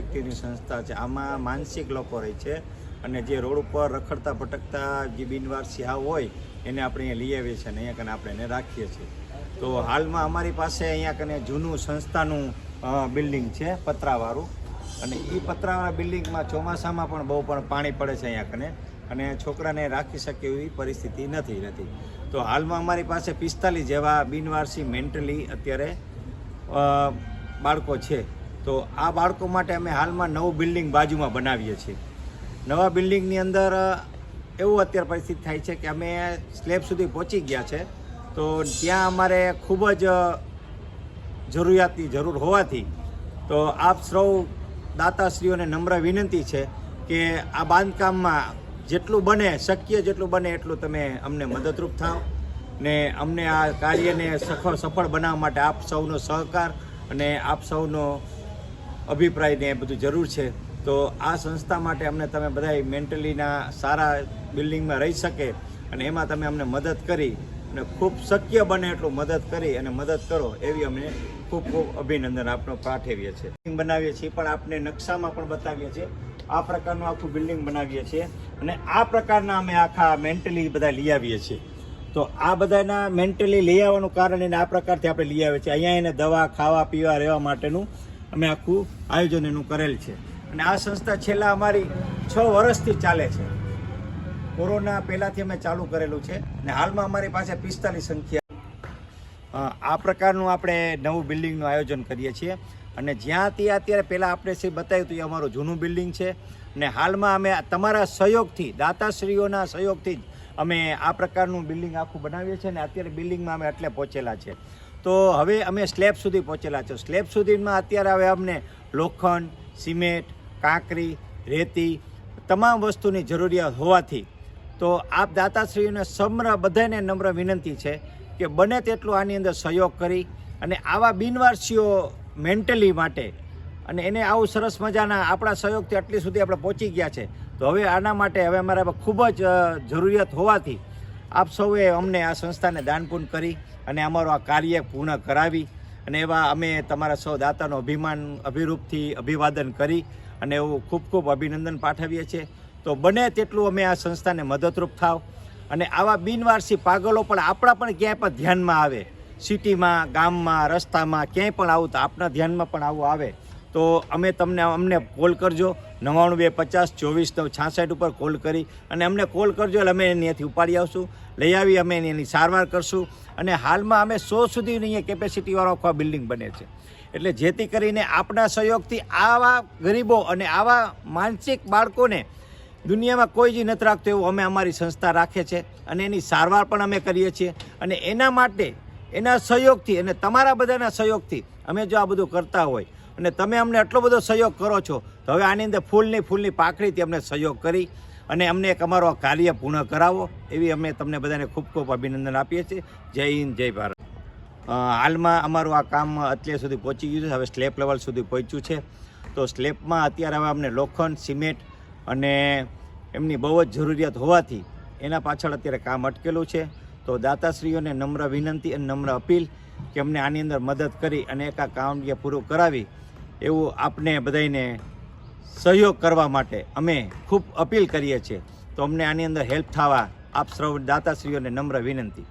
વ્યક્તિની સંસ્થા છે. આમાં માનસિક લોકો રહે છે અને જે રોડ ઉપર રખડતા ભટકતા જે બિનવારસી હોય એને આપણે અહીંયા લઈ આવીએ છીએ અને અહીંયા કને આપણે એને રાખીએ છીએ. તો હાલમાં અમારી પાસે અહીંયા કને જૂનું સંસ્થાનું બિલ્ડિંગ છે પતરાવાળું, અને એ પતરાવાળા બિલ્ડિંગમાં ચોમાસામાં પણ બહુ પણ પાણી પડે છે અહીંયા કને, અને છોકરાને રાખી શકે એવી પરિસ્થિતિ નથી. તો હાલમાં અમારી પાસે 45 જેવા બિનવારસી મેન્ટલી અત્યારે બાળકો છે. તો આ બાળકો માટે અમે હાલમાં નવું બિલ્ડિંગ બાજુમાં બનાવીએ છીએ. નવા બિલ્ડિંગની અંદર એવું અત્યારે પરિસ્થિતિ થાય છે કે અમે સ્લેબ સુધી પહોંચી ગયા છે, તો ત્યાં અમારે ખૂબ જ જરૂરિયાતની જરૂર હોવાથી તો આપ સૌ દાતાશ્રીઓને નમ્ર વિનંતી છે કે આ બાંધકામમાં જેટલું બને શક્ય જેટલું બને એટલું તમે અમને મદદરૂપ થાઓ ને અમને આ કાર્યને સફળ બનાવવા માટે આપ સૌનો સહકાર અને આપ સૌનો અભિપ્રાયને બધું જરૂર છે. તો આ સંસ્થા માટે અમને તમે બધા મેન્ટલીના સારા બિલ્ડિંગમાં રહી શકે અને એમાં તમે અમને મદદ કરી અને ખૂબ શક્ય બને એટલું મદદ કરી અને મદદ કરો એવી અમને ખૂબ અભિનંદન આપનો પાઠવીએ છીએ. બિલ્ડિંગ બનાવીએ છીએ પણ આપને નકશામાં પણ બતાવીએ છીએ. આ પ્રકારનું આખું બિલ્ડિંગ બનાવીએ છીએ અને આ પ્રકારના અમે આખા મેન્ટલી બધા લઈ આવીએ છીએ. તો આ બધાના મેન્ટલી લઈ આવવાનું કારણ એને આ પ્રકારથી આપણે લઈ આવીએ છીએ. અહીંયા એને દવા ખાવા પીવા રહેવા માટેનું અમે આખું આયોજન એનું કરેલ છે. અને આ સંસ્થા છેલ્લા અમારી 6 વર્ષથી ચાલે છે. કોરોના પહેલાંથી અમે ચાલુ કરેલું છે અને હાલમાં અમારી પાસે 45 સંખ્યા આ પ્રકારનું આપણે નવું બિલ્ડિંગનું આયોજન કરીએ છીએ. અને જ્યાંથી અત્યારે પહેલાં આપણે બતાવ્યું હતું એ અમારું જૂનું બિલ્ડિંગ છે અને હાલમાં અમે તમારા સહયોગથી દાતાશ્રીઓના સહયોગથી જ અમે આ પ્રકારનું બિલ્ડિંગ આખું બનાવીએ છીએ અને અત્યારે બિલ્ડિંગમાં અમે એટલે પહોંચેલા છે. તો હવે અમે સ્લેબ સુધી પહોંચેલા છે. સ્લેબ સુધીમાં અત્યારે હવે અમને લોખંડ, સિમેન્ટ, કાંકરી, રેતી તમામ વસ્તુની જરૂરિયાત હોવાથી તો આપ દાતાશ્રીઓને બધાને નમ્ર વિનંતી છે કે બને તેટલું આની અંદર સહયોગ કરી અને આવા બિનવારસીઓ મેન્ટલી માટે અને એને આવું સરસ મજાના આપણા સહયોગથી આટલી સુધી આપણે પહોંચી ગયા છે. તો હવે આના માટે હવે અમારા ખૂબ જ જરૂરિયાત હોવાથી આપ સૌએ અમને આ સંસ્થાને દાનપૂન કરી અને અમારું આ કાર્ય પૂર્ણ કરાવી અને એવા અમે તમારા સૌ દાતાનો અભિરૂપથી અભિવાદન કરી અને એવું ખૂબ અભિનંદન પાઠવીએ છીએ. તો બને તેટલું અમે આ સંસ્થાને મદદરૂપ થાવ અને આવા બિનવારસી પાગલો પણ આપણા પણ ક્યાંય પણ ધ્યાનમાં આવે, સિટીમાં, ગામમાં, રસ્તામાં ક્યાંય પણ આવું તો આપણા ધ્યાનમાં પણ આવું આવે તો અમને કોલ કરજો. 99502496 ઉપર કોલ કરી અને અમને કોલ કરજો એટલે અમે અહીંયાથી ઉપાડી આવશું, લઈ આવી અમે એની સારવાર કરશું. અને હાલમાં અમે 100 સુધી અહીંયા કેપેસિટીવાળો આખો બિલ્ડિંગ બને છે. એટલે જેથી કરીને આપણા સહયોગથી આવા ગરીબો અને આવા માનસિક બાળકોને દુનિયામાં કોઈ જ નથી રાખતું એવું અમે અમારી સંસ્થા રાખે છે અને એની સારવાર પણ અમે કરીએ છીએ. અને એના માટે એના સહયોગથી અને તમારા બધાના સહયોગથી અમે જો આ બધું કરતા હોય અને તમે અમને આટલો બધો સહયોગ કરો છો તો હવે આની અંદર ફૂલની પાખડીથી અમને સહયોગ કરી અને અમને એક અમારો કાર્ય પૂર્ણ કરાવો એવી અમે તમને બધાને ખૂબ અભિનંદન આપીએ છીએ. જય હિન્દ, જય ભારત. હાલમાં અમારું આ કામ અત્યાર સુધી પહોંચી ગયું છે. હવે સ્લેબ લેવલ સુધી પહોંચ્યું છે. તો સ્લેબમાં અત્યારે હવે અમને લોખંડ, સિમેન્ટ અને એમની બહુ જ જરૂરિયાત હોવાથી એના પાછળ અત્યારે કામ અટકેલું છે. તો દાતાશ્રીઓને નમ્ર વિનંતી અને નમ્ર અપીલ કે અમને આની અંદર મદદ કરી અને એક આ કામ પૂરું કરાવી એવું આપને બધાને સહયોગ કરવા માટે અમે ખૂબ અપીલ કરીએ છીએ. તો અમને આની અંદર હેલ્પ થવા આપ સૌ દાતાશ્રીઓને નમ્ર વિનંતી.